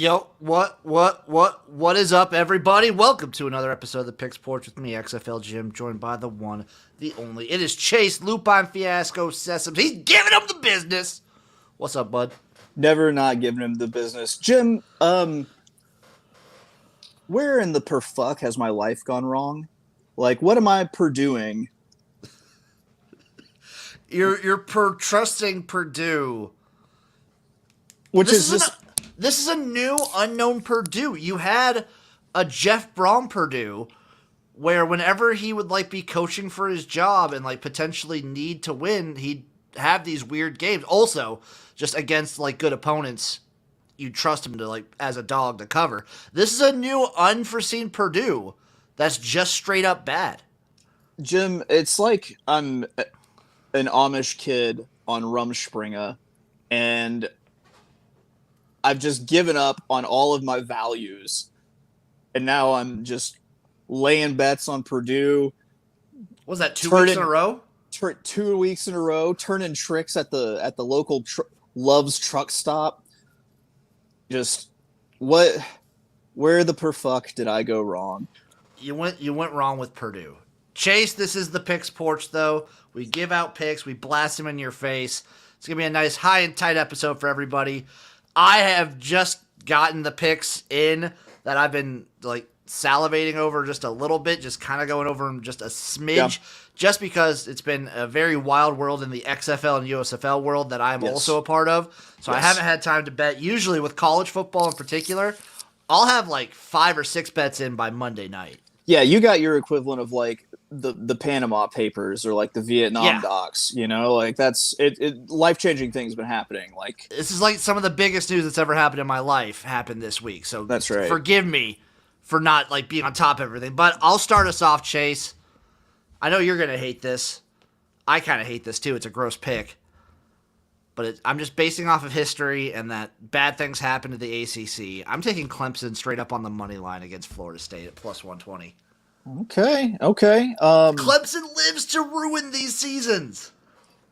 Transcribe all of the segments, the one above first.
Yo, what is up, everybody? Welcome to another episode of the Picks Porch with me, XFL Jim, joined by the one, the only. It is Chase, Lupine Fiasco, Sessoms. He's giving him the business. What's up, bud? Never not giving him the business. Jim, where in the perfuck has my life gone wrong? Like, what am I purduing? You're trusting Purdue. This is a new unknown Purdue. You had a Jeff Brom Purdue where whenever he would be coaching for his job and potentially need to win, he'd have these weird games. Also, just against good opponents, you trust him to as a dog to cover. This is a new unforeseen Purdue that's just straight up bad. Jim, it's like I'm an Amish kid on Rumspringa, and I've just given up on all of my values, and now I'm just laying bets on Purdue. Was that 2 weeks in a row? 2 weeks in a row, turning tricks at the local Love's truck stop. Just where the perfuck did I go wrong? You went wrong with Purdue. Chase, this is the Picks Porch, though. We give out picks. We blast them in your face. It's going to be a nice high and tight episode for everybody. I have just gotten the picks in that I've been salivating over just a little bit, just kind of going over them just a smidge, just because it's been a very wild world in the XFL and USFL world that I'm also a part of. So I haven't had time to bet. Usually with college football in particular, I'll have 5 or 6 bets in by Monday night. Yeah, you got your equivalent of the Panama Papers or the Vietnam docs, that's it. Life-changing things been happening. This is some of the biggest news that's ever happened in my life happened this week. So that's right. Forgive me for not being on top of everything, but I'll start us off, Chase. I know you're going to hate this. I kind of hate this too. It's a gross pick. But I'm just basing off of history and that bad things happen to the ACC. I'm taking Clemson straight up on the money line against Florida State at plus 120. Okay. Clemson lives to ruin these seasons.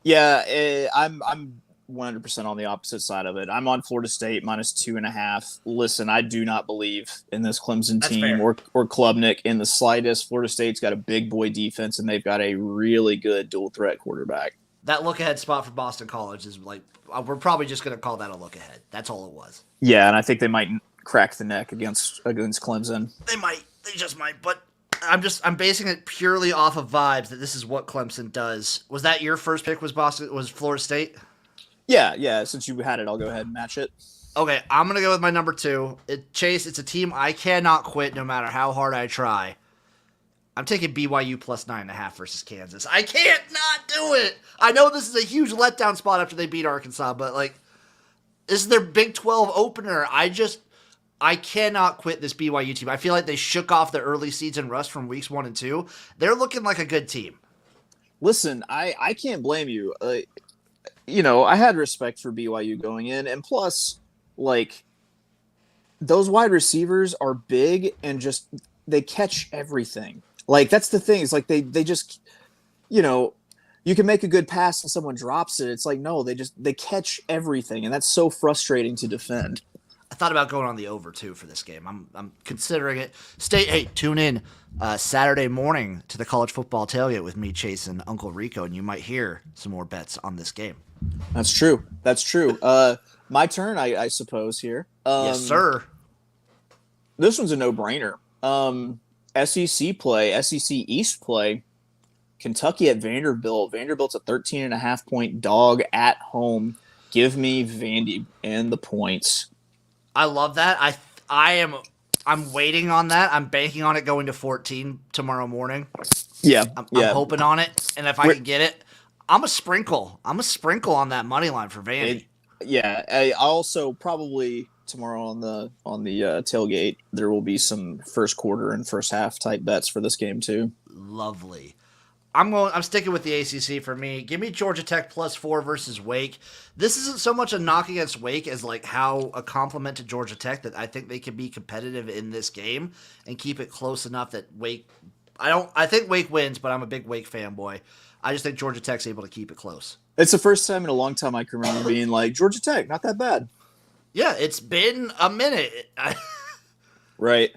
Yeah, I'm 100% on the opposite side of it. I'm on Florida State minus 2.5. Listen, I do not believe in this Clemson team or Klubnik in the slightest. Florida State's got a big boy defense, and they've got a really good dual threat quarterback. That look-ahead spot for Boston College is we're probably just going to call that a look-ahead. That's all it was. Yeah, and I think they might crack the neck against Clemson. They might. They just might. But I'm basing it purely off of vibes that this is what Clemson does. Was that your first pick? Was Florida State? Yeah. Since you had it, I'll go ahead and match it. Okay, I'm going to go with my number 2. Chase, it's a team I cannot quit no matter how hard I try. I'm taking BYU plus 9.5 versus Kansas. I can't not do it. I know this is a huge letdown spot after they beat Arkansas, but this is their Big 12 opener. I cannot quit this BYU team. I feel like they shook off the early season rust from weeks 1 and 2. They're looking like a good team. Listen, I can't blame you. I had respect for BYU going in, and plus, those wide receivers are big and just they catch everything. That's the thing. It's they just, you can make a good pass and someone drops it. It's no, they catch everything, and that's so frustrating to defend. I thought about going on the over too for this game. I'm considering it. Hey, tune in Saturday morning to the college football tailgate with me, Chase, and Uncle Rico, and you might hear some more bets on this game. That's true. My turn, I suppose here. Yes, sir. This one's a no-brainer. SEC play, SEC East play. Kentucky at Vanderbilt. Vanderbilt's a 13.5-point dog at home. Give me Vandy and the points. I love that. I'm waiting on that. I'm banking on it going to 14 tomorrow morning. Yeah. I'm hoping on it. And if I can get it, I'm a sprinkle on that money line for Vandy. I also probably tomorrow on the tailgate there will be some first quarter and first half type bets for this game too. Lovely. I'm sticking with the ACC for me. Give me Georgia Tech plus 4 versus Wake. This isn't so much a knock against Wake as how a compliment to Georgia Tech that I think they can be competitive in this game and keep it close enough that Wake. I think Wake wins, but I'm a big Wake fanboy. I just think Georgia Tech's able to keep it close. It's the first time in a long time I can remember being Georgia Tech, not that bad. Yeah, it's been a minute. Right.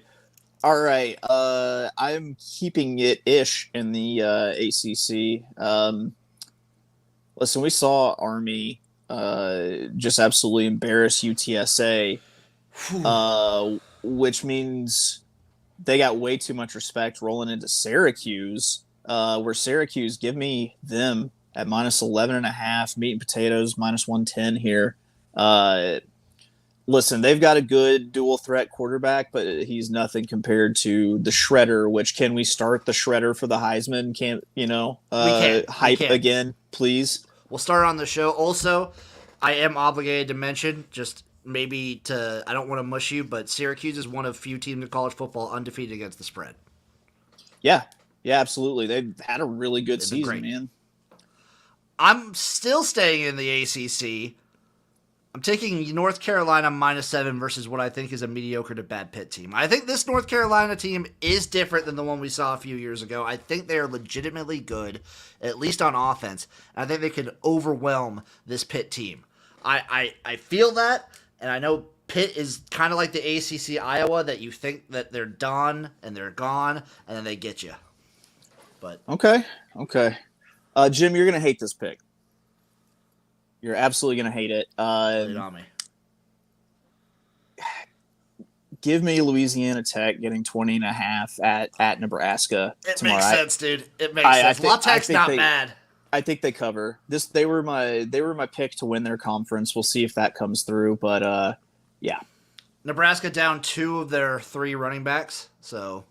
All right. I'm keeping it ish in the ACC. Listen, we saw Army just absolutely embarrass UTSA, which means they got way too much respect rolling into Syracuse, where Syracuse, give me them at minus 11.5, meat and potatoes, minus 110 here. Listen, they've got a good dual threat quarterback, but he's nothing compared to the Shredder, which can we start the Shredder for the Heisman? Can't, hype again, please? We'll start on the show. Also, I am obligated to mention, just maybe I don't want to mush you, but Syracuse is one of few teams in college football undefeated against the spread. Yeah, absolutely. They've had a really good season, man. I'm still staying in the ACC. I'm taking North Carolina -7 versus what I think is a mediocre to bad Pitt team. I think this North Carolina team is different than the one we saw a few years ago. I think they are legitimately good, at least on offense. I think they could overwhelm this Pitt team. I feel that, and I know Pitt is kind of like the ACC Iowa, that you think that they're done and they're gone, and then they get you. But okay. Jim, you're gonna hate this pick. You're absolutely going to hate it. Lay it on me. Give me Louisiana Tech getting 20.5 at Nebraska tomorrow. Makes sense, dude. It makes sense. La Tech's not bad. I think they cover. They were my pick to win their conference. We'll see if that comes through, but yeah. Nebraska down 2 of their 3 running backs, so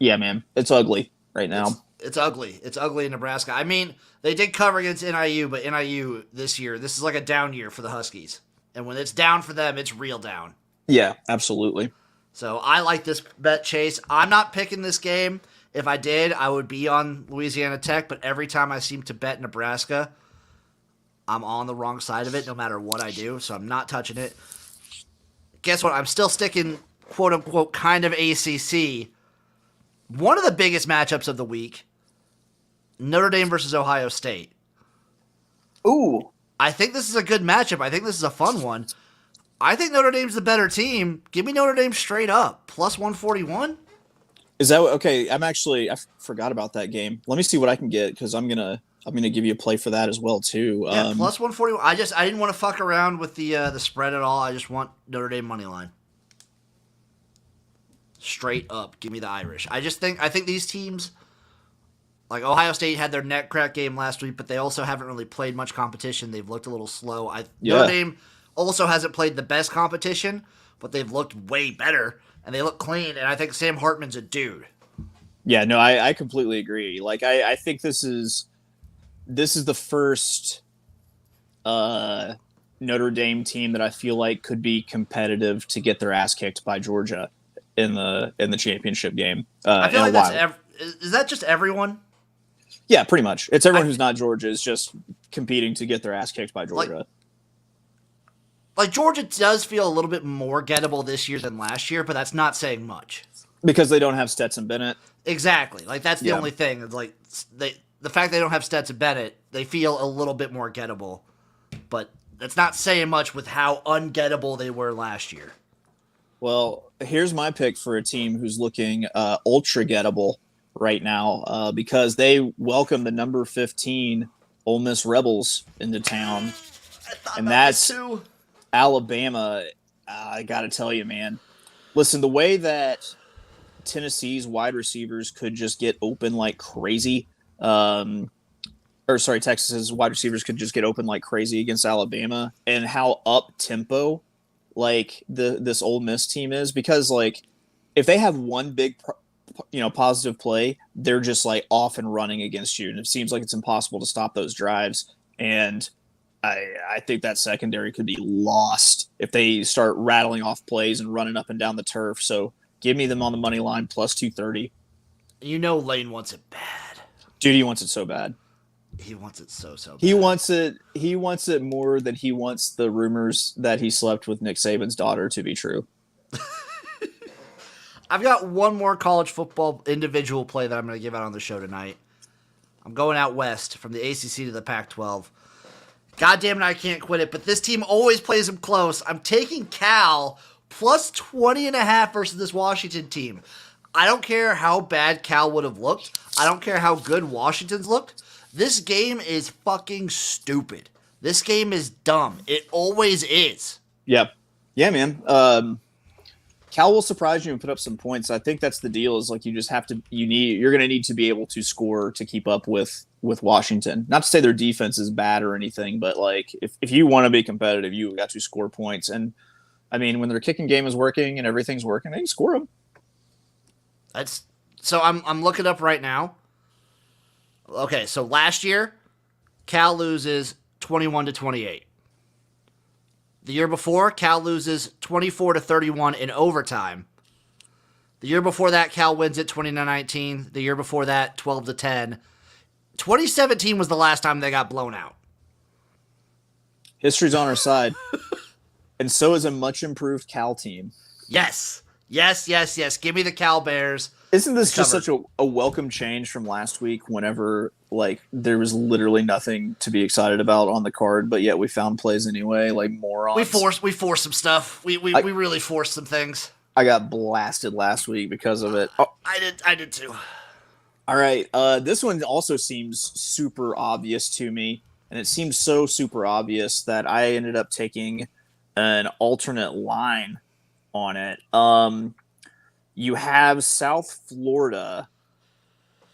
yeah, man. It's ugly right now. It's ugly. It's ugly in Nebraska. I mean, they did cover against NIU, but NIU this is like a down year for the Huskies. And when it's down for them, it's real down. Yeah, absolutely. So I like this bet, Chase. I'm not picking this game. If I did, I would be on Louisiana Tech, but every time I seem to bet Nebraska, I'm on the wrong side of it no matter what I do, so I'm not touching it. Guess what? I'm still sticking, quote-unquote, kind of ACC. One of the biggest matchups of the week, Notre Dame versus Ohio State. Ooh. I think this is a good matchup. I think this is a fun one. I think Notre Dame's the better team. Give me Notre Dame straight up. Plus 141. Is that okay? I forgot about that game. Let me see what I can get, because I'm gonna give you a play for that as well too. Yeah, plus 141. I didn't want to fuck around with the spread at all. I just want Notre Dame money line. Straight up, give me the Irish. I think these teams, like Ohio State had their neck crack game last week, but they also haven't really played much competition. They've looked a little slow. Notre Dame also hasn't played the best competition, but they've looked way better, and they look clean, and I think Sam Hartman's a dude. Yeah, no, I completely agree. Like, I think this is the first Notre Dame team that I feel like could be competitive to get their ass kicked by Georgia in the championship game. I feel like that's is that just everyone? Yeah, pretty much. It's everyone who's not Georgia is just competing to get their ass kicked by Georgia. Like Georgia does feel a little bit more gettable this year than last year, but that's not saying much. Because they don't have Stetson Bennett. Exactly. Like that's the only thing. It's like the fact they don't have Stetson Bennett, they feel a little bit more gettable. But that's not saying much with how ungettable they were last year. Well, here's my pick for a team who's looking ultra gettable right now, because they welcome the number 15 Ole Miss Rebels into town, and that's Alabama. I got to tell you, man. Listen, the way that Tennessee's wide receivers could just get open like crazy, Texas's wide receivers could just get open like crazy against Alabama, and how up tempo like this Ole Miss team is, because like if they have one big positive play, they're just like off and running against you, and it seems like it's impossible to stop those drives. And I think that secondary could be lost if they start rattling off plays and running up and down the turf. So give me them on the money line plus 230. Lane wants it bad. Dude, he wants it so bad. He wants it so bad. He wants it more than he wants the rumors that he slept with Nick Saban's daughter to be true. I've got one more college football individual play that I'm going to give out on the show tonight. I'm going out west from the ACC to the Pac-12. God damn it, I can't quit it. But this team always plays them close. I'm taking Cal plus 20.5 versus this Washington team. I don't care how bad Cal would have looked. I don't care how good Washington's looked. This game is fucking stupid. This game is dumb. It always is. Yep. Yeah, man. Cal will surprise you and put up some points. I think that's the deal. Is like you just have to. You're going to need to be able to score to keep up with Washington. Not to say their defense is bad or anything, but like if you want to be competitive, you got to score points. And I mean, when their kicking game is working and everything's working, they can score them. I'm looking up right now. Okay, so last year, Cal loses 21-28. The year before, Cal loses 24-31 in overtime. The year before that, Cal wins it 20-19. The year before that, 12-10. 2017 was the last time they got blown out. History's on our side. And so is a much improved Cal team. Yes. Give me the Cal Bears. Isn't this just such a welcome change from last week whenever like there was literally nothing to be excited about on the card, but yet we found plays anyway, like morons. We forced some stuff. We really forced some things. I got blasted last week because of it. Oh. I did too. All right. This one also seems super obvious to me, and it seems so super obvious that I ended up taking an alternate line on it. You have South Florida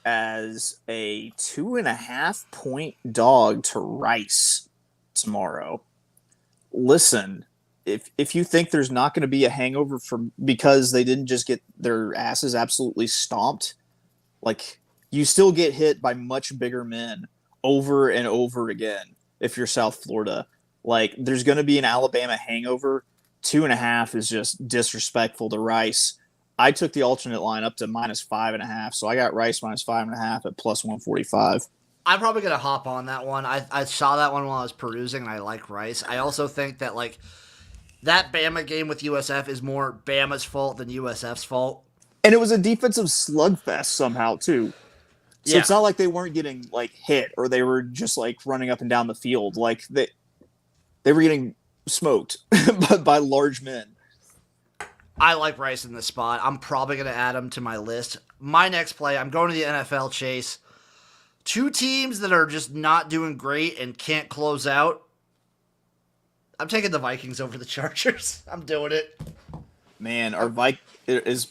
as a 2.5 point dog to Rice tomorrow. Listen, if you think there's not going to be a hangover because they didn't just get their asses absolutely stomped, like you still get hit by much bigger men over and over again. If you're South Florida, like there's going to be an Alabama hangover. 2.5 is just disrespectful to Rice. I took the alternate line up to -5.5, so I got Rice -5.5 at +145. I'm probably going to hop on that one. I saw that one while I was perusing, and I like Rice. I also think that, like, that Bama game with USF is more Bama's fault than USF's fault. And it was a defensive slugfest somehow, too. So It's not like they weren't getting, like, hit or they were just, like, running up and down the field. Like, they were getting smoked by large men. I like Rice in this spot. I'm probably going to add him to my list. My next play, I'm going to the NFL, Chase. Two teams that are just not doing great and can't close out. I'm taking the Vikings over the Chargers. I'm doing it. Man, is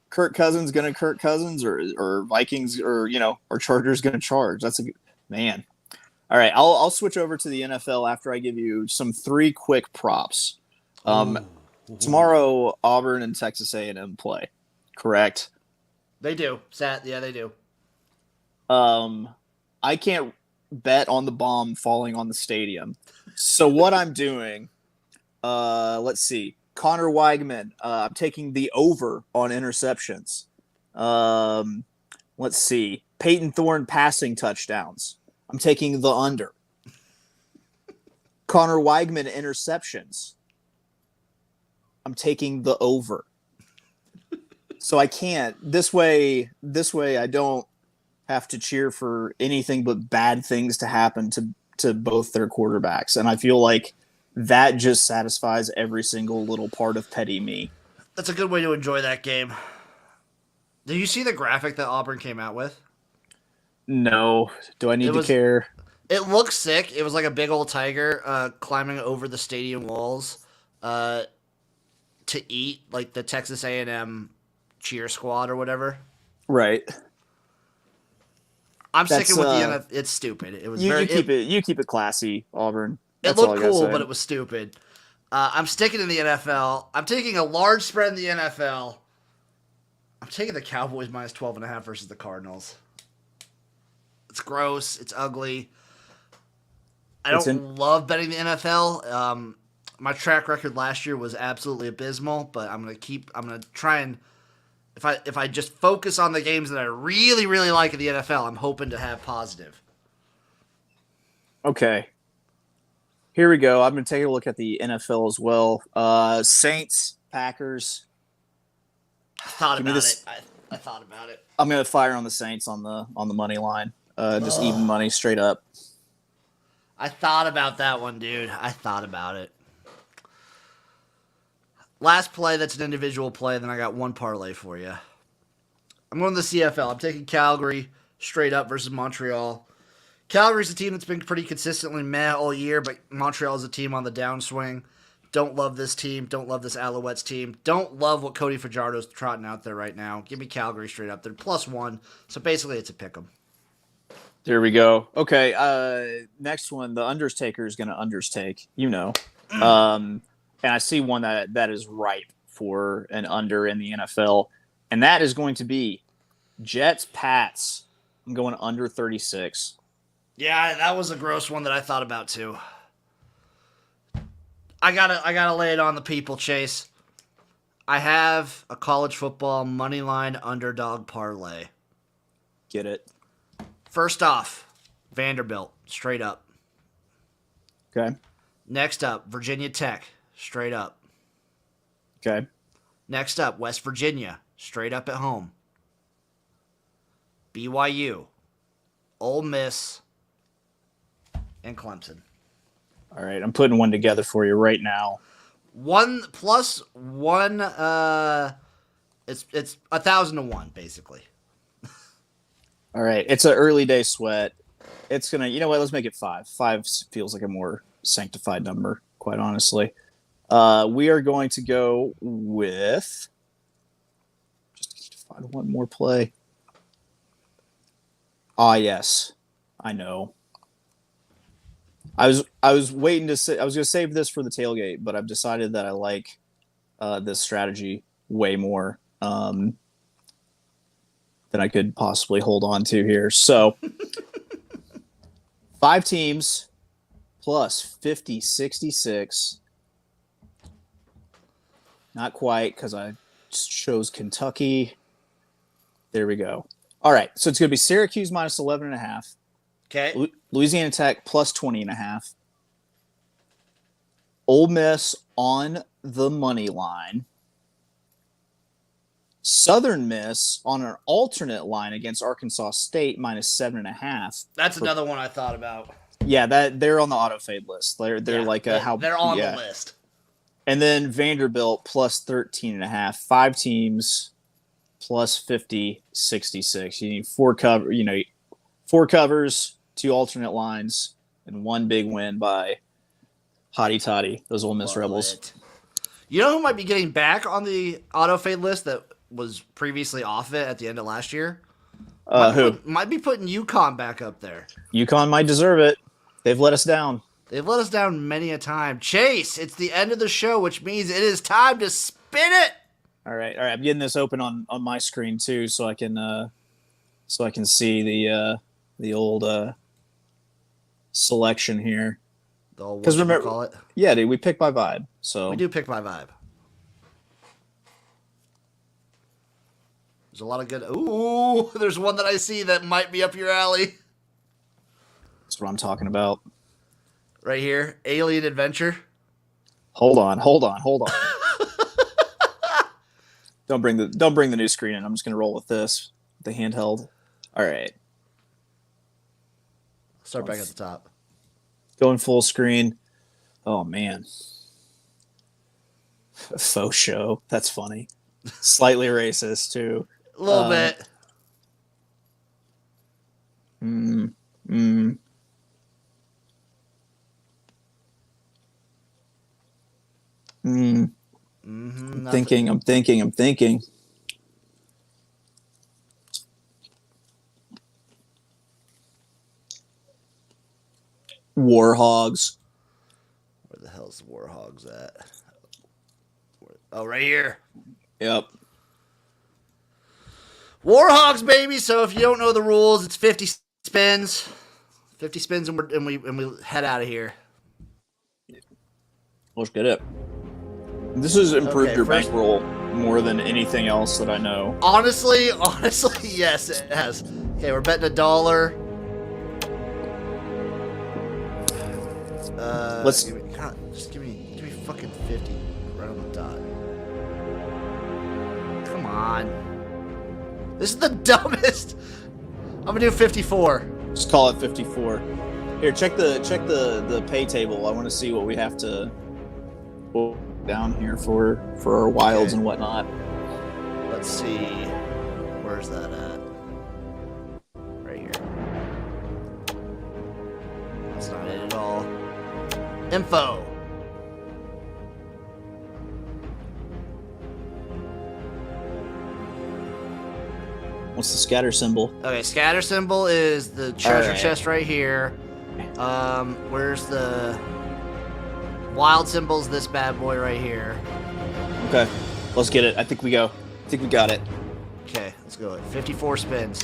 Kirk Cousins going to Kirk Cousins or Vikings or Chargers going to charge? That's a good man. All right, I'll switch over to the NFL after I give you some 3 quick props. Tomorrow, Auburn and Texas A&M play, correct? They do. Yeah, they do. I can't bet on the bomb falling on the stadium. So what I'm doing, let's see. Connor Weigman, I'm taking the over on interceptions. Let's see. Peyton Thorne passing touchdowns. I'm taking the under. Connor Weigman interceptions. I'm taking the over. So I can't. This way I don't have to cheer for anything but bad things to happen to both their quarterbacks. And I feel like that just satisfies every single little part of petty me. That's a good way to enjoy that game. Did you see the graphic that Auburn came out with? No. Do I need to care? It looks sick. It was like a big old tiger climbing over the stadium walls to eat like the Texas A&M cheer squad or whatever. Right. I'm sticking with the NFL. It's stupid. It was you keep it classy, Auburn. It looked cool, but it was stupid. I'm sticking in the NFL. I'm taking a large spread in the NFL. I'm taking the Cowboys -12.5 versus the Cardinals. It's gross. It's ugly. I don't love betting the NFL. My track record last year was absolutely abysmal, but I'm gonna try and if I just focus on the games that I really, really like in the NFL, I'm hoping to have positive. Okay. Here we go. I'm going to take a look at the NFL as well. Saints, Packers. I thought about it. I thought about it. I'm going to fire on the Saints on the money line. Just even money straight up. I thought about that one, dude. I thought about it. Last play, that's an individual play, then I got one parlay for you. I'm going to the CFL. I'm taking Calgary straight up versus Montreal. Calgary's a team that's been pretty consistently meh all year, but Montreal's a team on the downswing. Don't love this team. Don't love this Alouettes team. Don't love what Cody Fajardo's trotting out there right now. Give me Calgary straight up. They're +1, so basically it's a pick 'em. There we go. Okay, next one, the Undertaker is going to undertake, and I see one that is ripe for an under in the NFL, and that is going to be Jets-Pats. I'm going under 36. Yeah, that was a gross one that I thought about too. I gotta lay it on the people, Chase. I have a college football moneyline underdog parlay. Get it? First off, Vanderbilt, straight up. Okay. Next up, Virginia Tech, straight up. Okay. Next up, West Virginia, straight up at home. BYU, Ole Miss, and Clemson. All right, I'm putting one together for you right now. 1+1, it's 1,000 to 1, basically. All right, it's an early day sweat. It's gonna, let's make it 5. 5 feels like a more sanctified number, quite honestly. We are going to go with just to find one more play. Yes, I know. I was waiting to say I was going to save this for the tailgate, but I've decided that I like this strategy way more than I could possibly hold on to here. So 5 teams plus 50-66. Not quite, because I chose Kentucky. There we go. All right, so it's going to be Syracuse minus 11.5. Okay. Louisiana Tech plus 20.5. Ole Miss on the money line. Southern Miss on an alternate line against Arkansas State minus 7.5. That's another one I thought about. Yeah, that they're on the auto fade list. They're like a how they're on the list. And then Vanderbilt plus 13.5. 5 teams plus 50-66. You need 4 covers, 2 alternate lines, and 1 big win by Hotty Toddy, those Ole Miss Rebels. You know who might be getting back on the auto fade list that was previously off it at the end of last year? Who? Might be putting UConn back up there. UConn might deserve it. They've let us down. They've let us down many a time. Chase, it's the end of the show, which means it is time to spin it. All right. I'm getting this open on my screen too, so I can see the old selection here. Because remember, call it? Yeah, dude, we pick by vibe. So we do pick by vibe. There's a lot of good. Ooh, there's one that I see that might be up your alley. That's what I'm talking about. Right here, Alien Adventure. Hold on. Don't bring the new screen in. I'm just gonna roll with this, the handheld. All right. Start back at the top. Going full screen. Oh man. Faux show. That's funny. Slightly racist too. A little bit. I'm thinking. Warhogs. Where the hell's the Warhogs at? Oh, right here. Yep. Warhogs, baby. So if you don't know the rules, it's 50 spins. 50 spins and we head out of here. Let's get it. This has improved your bankroll more than anything else that I know. Honestly, yes, it has. Okay, we're betting $1. Just give me fucking 50 right on the dot. Come on. This is the dumbest. I'm gonna do 54. Just call it 54. Here, check the pay table. I want to see what we have to pull down here for our wilds and whatnot. Let's see. Where's that at? Right here. That's not it at all. Info. What's the scatter symbol? Okay, scatter symbol is the treasure chest right here. Where's the wild symbol's this bad boy right here. Okay, let's get it. I think we got it. Okay, let's go. 54 spins.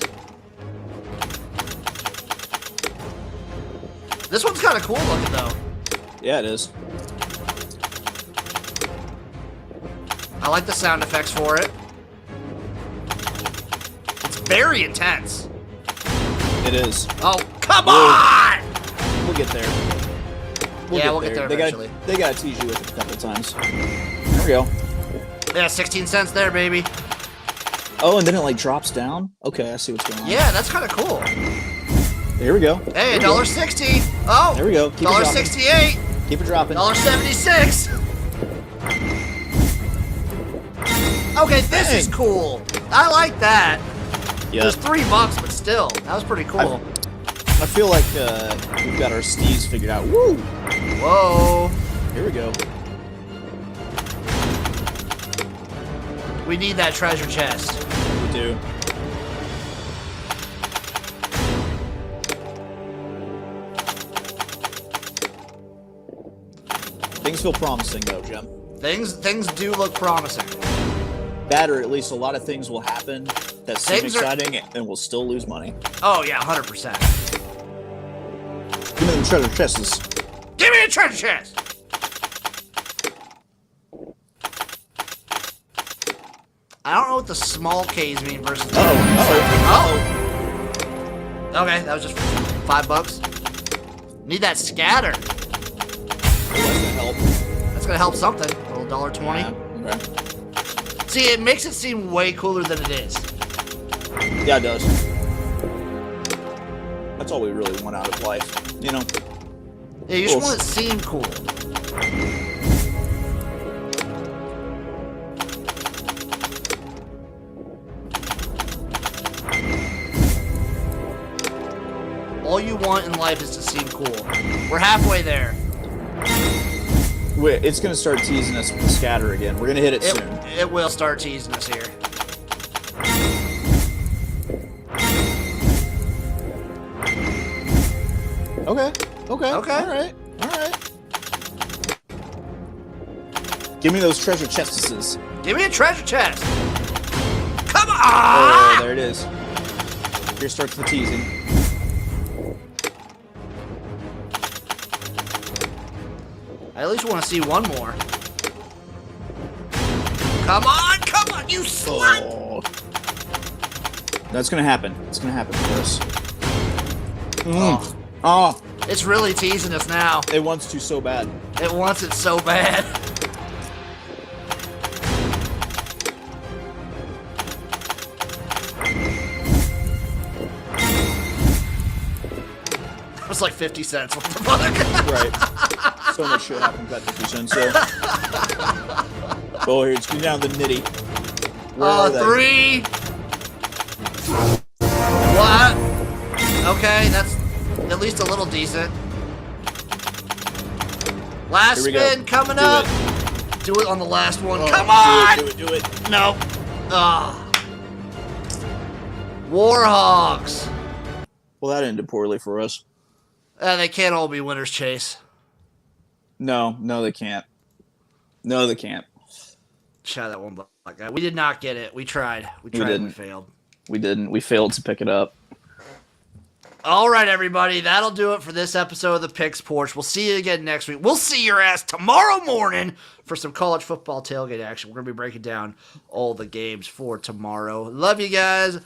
This one's kind of cool looking though. Yeah, it is. I like the sound effects for it. It's very intense. It is. Oh, come on! We'll get there. We'll get there eventually. They gotta tease you with it a couple of times. There we go. Yeah, 16 cents there, baby. Oh, and then it like drops down? Okay, I see what's going on. Yeah, that's kind of cool. Here we go. Hey, $1.60. Oh, there we go. Keep $1.68. Keep it dropping. $1.76. Okay, this is cool. I like that. Yeah. There's $3, but still, that was pretty cool. I feel like we've got our steez figured out. Woo! Whoa. Here we go. We need that treasure chest. We do. Things feel promising, though, Jim. Things do look promising. That, or at least a lot of things will happen that seem exciting, and we'll still lose money. Oh yeah, 100%. Give me the treasure chests. Give me a treasure chest. I don't know what the small K's mean versus. Oh. Okay, that was just $5. Need that scatter. That's gonna help. That's gonna help something. A little $1.20. Yeah. Okay. See, it makes it seem way cooler than it is. Yeah, it does. That's all we really want out of life, you know? Yeah, you just want it to seem cool. All you want in life is to seem cool. We're halfway there. Wait, it's going to start teasing us with the scatter again. We're going to hit it soon. It will start teasing us here. Okay. All right. Give me those treasure chests. Give me a treasure chest. Come on! Oh, there it is. Here starts the teasing. I at least want to see one more. Come on, you slut! Oh. That's gonna happen. It's gonna happen for us. Oh. It's really teasing us now. It wants to so bad. It wants it so bad. That was like 50 cents. What the fuck? Right. So much shit happens at 50 cents. So. Oh, here, it's getting down to the nitty. Where are they? 3. What? Okay, that's at least a little decent. Last spin coming up. Do it on the last one. Come on! Do it. No. Warhogs. Well, that ended poorly for us. They can't all be winners, Chase. No, they can't. No, they can't. Try that one black guy. We did not get it. We tried. We tried. We failed. We didn't. We failed to pick it up. All right, everybody. That'll do it for this episode of the Picks Porch. We'll see you again next week. We'll see your ass tomorrow morning for some college football tailgate action. We're going to be breaking down all the games for tomorrow. Love you guys.